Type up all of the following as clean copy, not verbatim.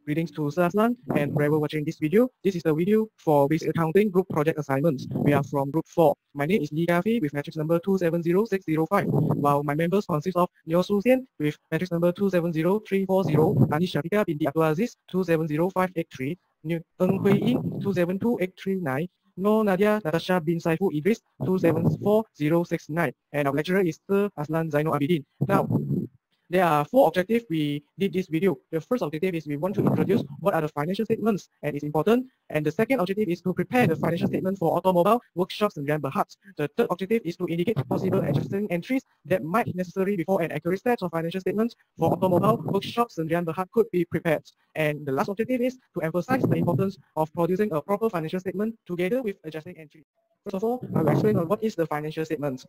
Greetings to Sir AZLAN and whoever watching this video. This is the video for basic accounting group project assignments. We are from group 4. My name is Lee Gafi with matrix number 270605, while my members consist of SYAN with matrix number 270340, SHAFIKHA BINTI AZIZ 270583, HUEY 272839, NURNADIAH NATASYA bin SAIFUL EDRIS 274069, and our lecturer is Sir ZAINOL ABIDIN. Now, there are 4 objectives we did this video. The first objective is we want to introduce what are the financial statements and it's important. And the second objective is to prepare the financial statement for automobile workshops and Berhad. The third objective is to indicate possible adjusting entries that might be necessary before an accurate set of financial statements for automobile workshops and Berhad could be prepared. And the last objective is to emphasize the importance of producing a proper financial statement together with adjusting entries. First of all, I will explain on what is the financial statement.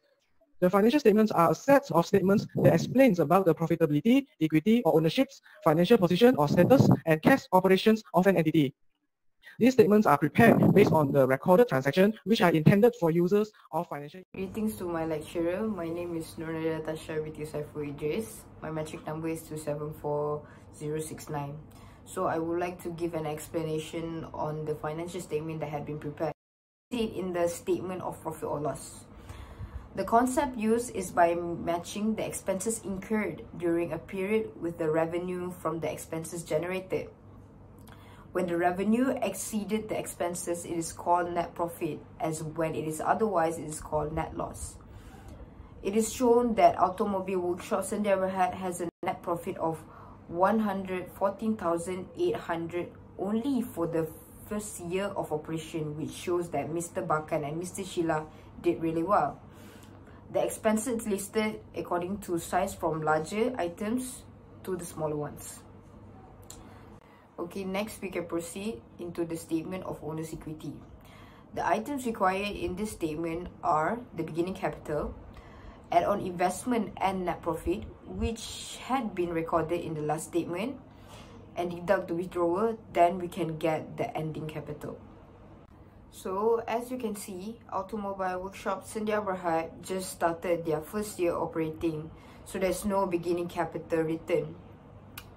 The financial statements are a set of statements that explains about the profitability, equity or ownerships, financial position or status, and cash operations of an entity. These statements are prepared based on the recorded transaction which are intended for users of financial. Greetings to my lecturer. My name is NURNADIAH with SAIFUL EDRIS. My metric number is 274069. So I would like to give an explanation on the financial statement that had been prepared. See it in the statement of profit or loss. The concept used is by matching the expenses incurred during a period with the revenue from the expenses generated. When the revenue exceeded the expenses, it is called net profit, as when it is otherwise, it is called net loss. It is shown that Automobile Workshop Berhad has a net profit of 114,800 only for the first year of operation, which shows that Mr. BKAN and Mr. Sheila did really well. The expenses listed according to size from larger items to the smaller ones. Okay, next we can proceed into the statement of owner's equity. The items required in this statement are the beginning capital, add-on investment and net profit, which had been recorded in the last statement, and deduct the withdrawal, then we can get the ending capital. So, as you can see, Automobile Workshop Berhad just started their first year operating, so there's no beginning capital return.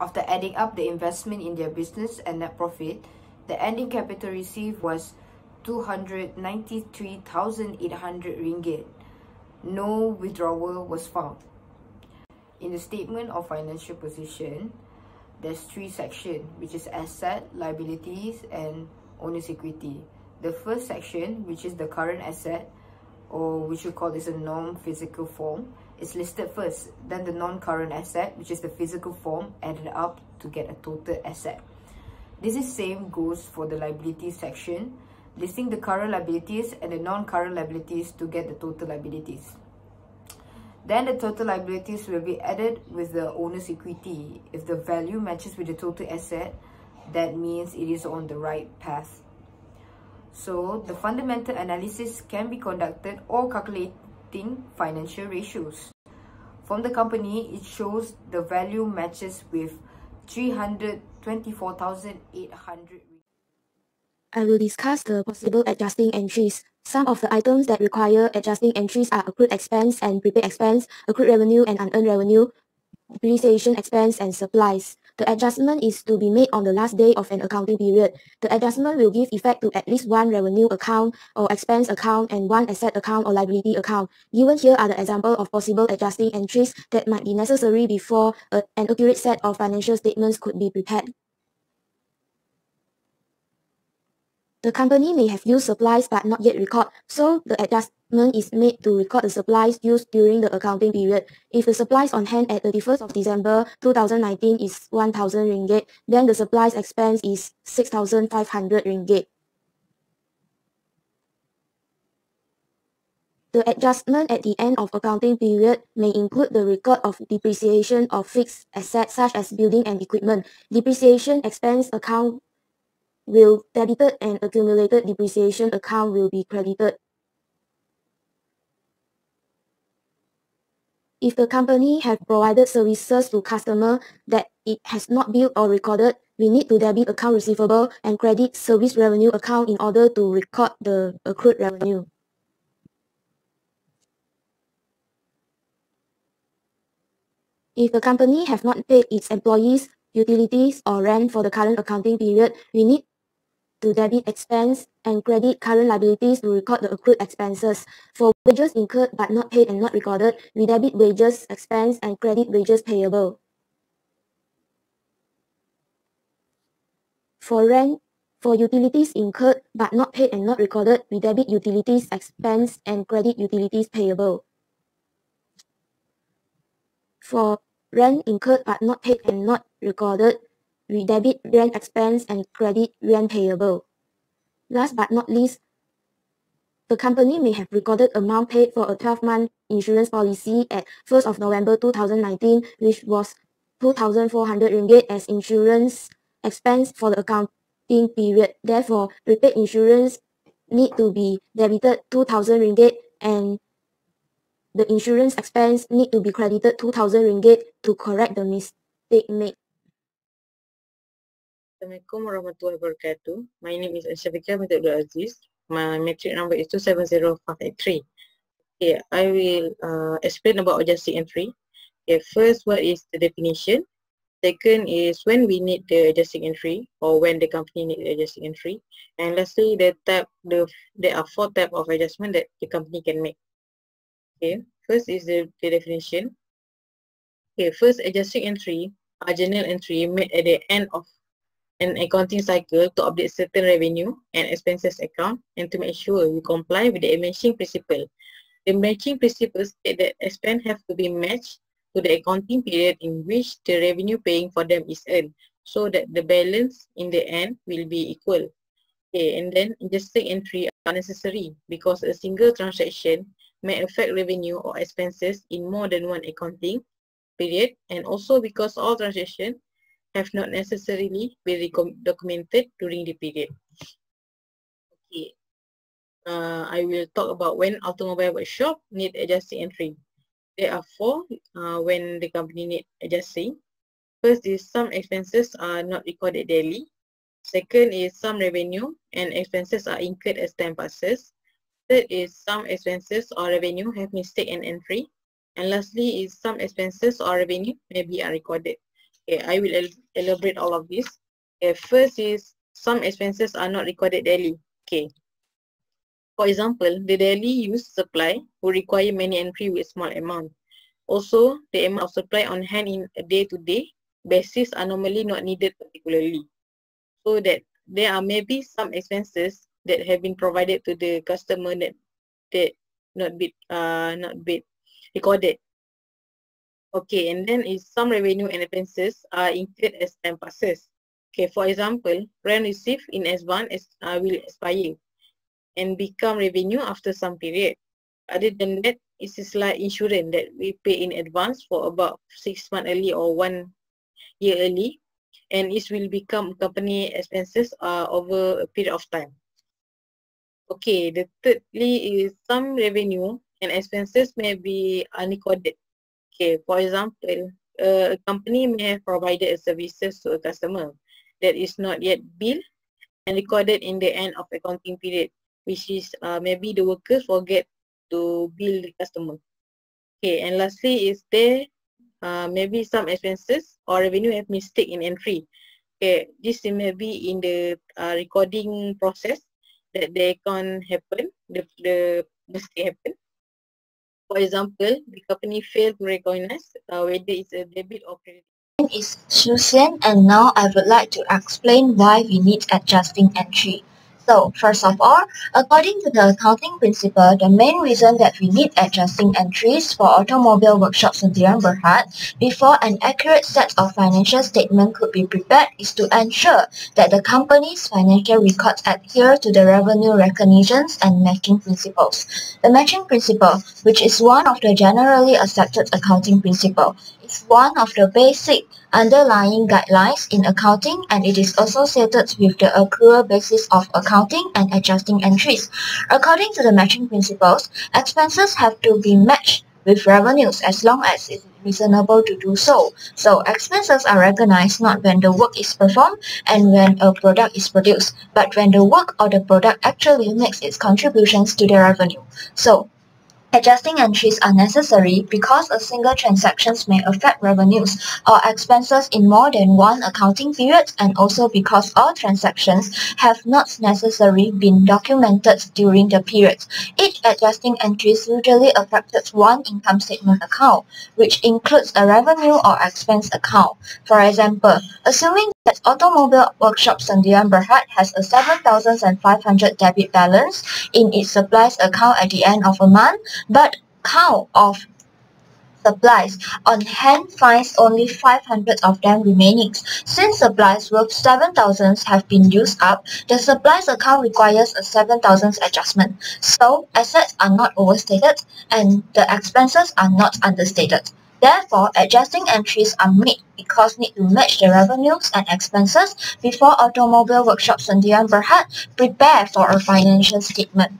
After adding up the investment in their business and net profit, the ending capital received was 293,800 ringgit. No withdrawal was found. In the statement of financial position, there's 3 sections, which is asset, liabilities, and owner's equity. The first section, which is the current asset, or which we call this a non-physical form, is listed first. Then the non-current asset, which is the physical form, added up to get a total asset. This is same goes for the liabilities section, listing the current liabilities and the non-current liabilities to get the total liabilities. Then the total liabilities will be added with the owner's equity. If the value matches with the total asset, that means it is on the right path. So, the fundamental analysis can be conducted or calculating financial ratios. From the company, it shows the value matches with 324,800. I will discuss the possible adjusting entries. Some of the items that require adjusting entries are accrued expense and prepaid expense, accrued revenue and unearned revenue, depreciation expense, and supplies. The adjustment is to be made on the last day of an accounting period. The adjustment will give effect to at least one revenue account or expense account and one asset account or liability account. Given here are the examples of possible adjusting entries that might be necessary before an accurate set of financial statements could be prepared. The company may have used supplies but not yet record, so the adjustment is made to record the supplies used during the accounting period. If the supplies on hand at 31st of December 2019 is 1,000 ringgit, then the supplies expense is 6,500 ringgit. The adjustment at the end of accounting period may include the record of depreciation of fixed assets such as building and equipment. Depreciation expense account will debited and accumulated depreciation account will be credited. If the company has provided services to customer that it has not billed or recorded, we need to debit account receivable and credit service revenue account in order to record the accrued revenue. If the company have not paid its employees utilities or rent for the current accounting period, we need to debit expense and credit current liabilities to record the accrued expenses. For wages incurred but not paid and not recorded, we debit wages expense and credit wages payable. For utilities incurred but not paid and not recorded, we debit utilities expense and credit utilities payable. For rent incurred but not paid and not recorded, we debit rent expense and credit rent payable. Last but not least, the company may have recorded amount paid for a 12-month insurance policy at 1st of November 2019, which was 2,400 ringgit as insurance expense for the accounting period. Therefore, prepaid insurance need to be debited 2,000 ringgit and the insurance expense need to be credited 2,000 ringgit to correct the mistake made. Assalamualaikum warahmatullahi wabarakatuh. My name is SHAFIKHA with ABDUL AZIZ. My metric number is 270583. Okay, I will explain about adjusting entry. Okay, first, what is the definition? Second is when we need the adjusting entry or when the company need the adjusting entry. And lastly, there are 4 types of adjustment that the company can make. Okay, first is the definition. Okay, first, adjusting entry are general entry made at the end of an accounting cycle to update certain revenue and expenses account and to make sure we comply with the matching principle. The matching principle state that expense have to be matched to the accounting period in which the revenue paying for them is earned, so that the balance in the end will be equal. Okay, and then adjusting entry are necessary because a single transaction may affect revenue or expenses in more than one accounting period, and also because all transactions have not necessarily been documented during the period. Okay, I will talk about when automobile workshop need adjusting entry. There are 4 when the company need adjusting. First is some expenses are not recorded daily. Second is some revenue and expenses are incurred as time passes. Third is some expenses or revenue have mistake in entry. And lastly is some expenses or revenue may be unrecorded. Okay, I will elaborate all of this. Okay, first is some expenses are not recorded daily. Okay. For example, the daily use supply will require many entry with small amount. Also, the amount of supply on hand in a day-to-day basis are normally not needed particularly. So that there are maybe some expenses that have been provided to the customer that not be recorded. Okay, and then is some revenue and expenses are incurred as time passes. Okay, for example, rent received in advance will expire and become revenue after some period. Other than that, it is like insurance that we pay in advance for about 6 months early or 1 year early, and it will become company expenses over a period of time. Okay, the thirdly is some revenue and expenses may be unrecorded. Okay, for example, a company may have provided a services to a customer that is not yet billed and recorded in the end of accounting period, which is maybe the workers forget to bill the customer. Okay, and lastly is there maybe some expenses or revenue have mistake in entry. Okay, this may be in the recording process that they can't happen, the mistake happen. For example, the company failed to recognize whether it's a debit or credit. My name is SYAN, and now I would like to explain why we need adjusting entry. So, first of all, according to the accounting principle, the main reason that we need adjusting entries for automobile workshops Sdn Bhd before an accurate set of financial statement could be prepared is to ensure that the company's financial records adhere to the revenue recognitions and matching principles. The matching principle, which is one of the generally accepted accounting principle, is one of the basic underlying guidelines in accounting, and it is associated with the accrual basis of accounting and adjusting entries. According to the matching principles, expenses have to be matched with revenues as long as it is reasonable to do so. So expenses are recognized not when the work is performed and when a product is produced, but when the work or the product actually makes its contributions to the revenue. So Adjusting entries are necessary because a single transaction may affect revenues or expenses in more than one accounting period, and also because all transactions have not necessarily been documented during the period. Each adjusting entry usually affects one income statement account, which includes a revenue or expense account. For example, assuming that Automobile Workshop Sdn Berhad has a 7,500 debit balance in its supplies account at the end of a month, but count of supplies on hand finds only 500 of them remaining. Since supplies worth 7,000 have been used up, the supplies account requires a 7,000 adjustment. So assets are not overstated and the expenses are not understated. Therefore, adjusting entries are made because need to match the revenues and expenses before Automobile Workshop Sdn Berhad prepare for a financial statement.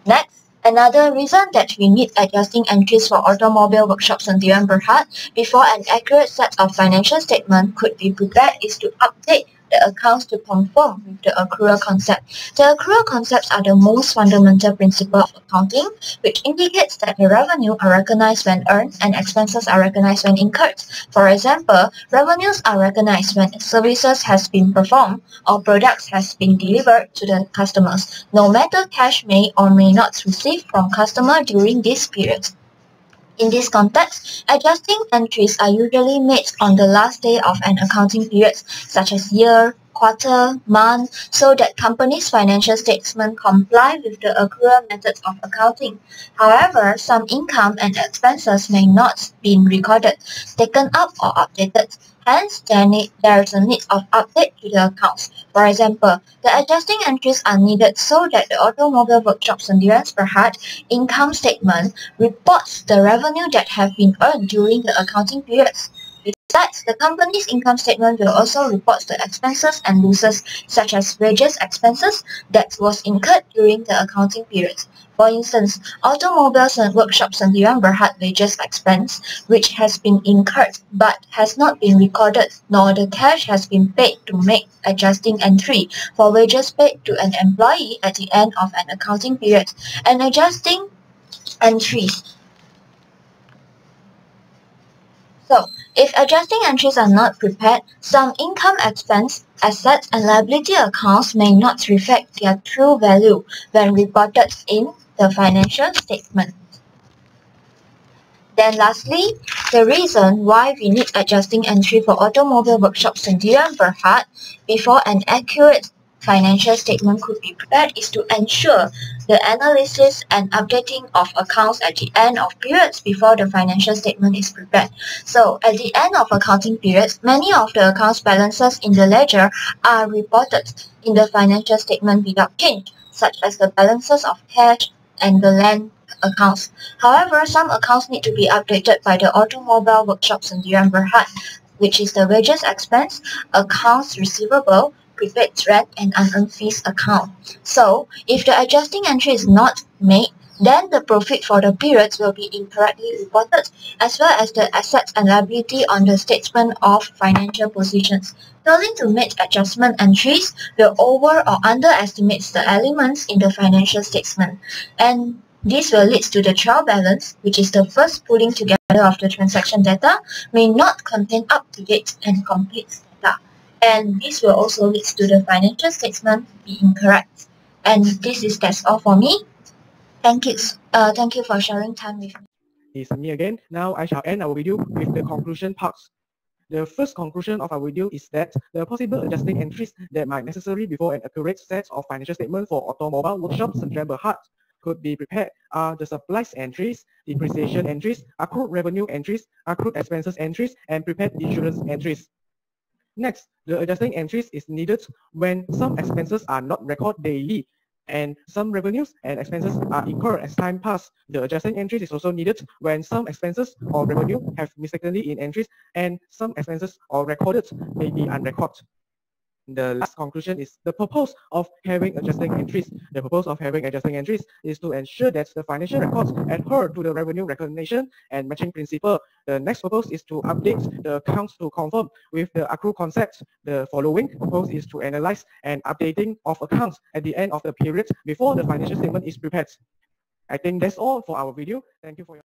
Next, another reason that we need adjusting entries for Automobile Workshop Sdn Berhad before an accurate set of financial statement could be prepared is to update the accounts to conform with the accrual concept. The accrual concepts are the most fundamental principle of accounting, which indicates that the revenue are recognized when earned and expenses are recognized when incurred. For example, revenues are recognized when services has been performed or products has been delivered to the customers, no matter cash may or may not receive from customer during this period. In this context, adjusting entries are usually made on the last day of an accounting period, such as year, quarter, month, so that companies' financial statements comply with the accrual methods of accounting. However, some income and expenses may not be recorded, taken up or updated. Hence, there is a need of update to the accounts. For example, the adjusting entries are needed so that the Automobile Workshop Sdn Berhad income statement reports the revenue that have been earned during the accounting periods. Besides, the company's income statement will also report the expenses and losses, such as wages expenses that was incurred during the accounting period. For instance, Automobile Workshop Sdn Berhad wages expense, which has been incurred but has not been recorded, nor the cash has been paid to make adjusting entry for wages paid to an employee at the end of an accounting period, and adjusting entries. So, if adjusting entries are not prepared, some income expense, assets and liability accounts may not reflect their true value when reported in the financial statement. Then lastly, the reason why we need adjusting entry for Automobile Workshop Sdn Berhad before an accurate financial statement could be prepared is to ensure the analysis and updating of accounts at the end of periods before the financial statement is prepared. So, at the end of accounting periods, many of the accounts balances in the ledger are reported in the financial statement without change, such as the balances of cash and the land accounts. However, some accounts need to be updated by the Automobile Workshop Sdn Berhad, which is the wages expense, accounts receivable, prepaid rent, and unearned fees account. So, if the adjusting entry is not made, then the profit for the periods will be incorrectly reported, as well as the assets and liability on the statement of financial positions. Failing to make adjustment entries will over or underestimate the elements in the financial statement, and this will lead to the trial balance, which is the first pulling together of the transaction data, may not contain up-to-date and complete data. And this will also lead to the financial statement be incorrect. And that's all for me. Thank you. Thank you for sharing time with me. It's me again. Now I shall end our video with the conclusion parts. The first conclusion of our video is that the possible adjusting entries that might necessary before an accurate set of financial statements for Automobile Workshop Sdn Berhad could be prepared are the supplies entries, depreciation entries, accrued revenue entries, accrued expenses entries, and prepaid insurance entries. Next, the adjusting entries is needed when some expenses are not recorded daily and some revenues and expenses are incurred as time passes. The adjusting entries is also needed when some expenses or revenue have mistakenly in entries and some expenses or recorded may be unrecorded. The last conclusion is the purpose of having adjusting entries. The purpose of having adjusting entries is to ensure that the financial records adhere to the revenue recognition and matching principle. The next purpose is to update the accounts to conform with the accrual concept. The following purpose is to analyze and updating of accounts at the end of the period before the financial statement is prepared. I think that's all for our video. Thank you for your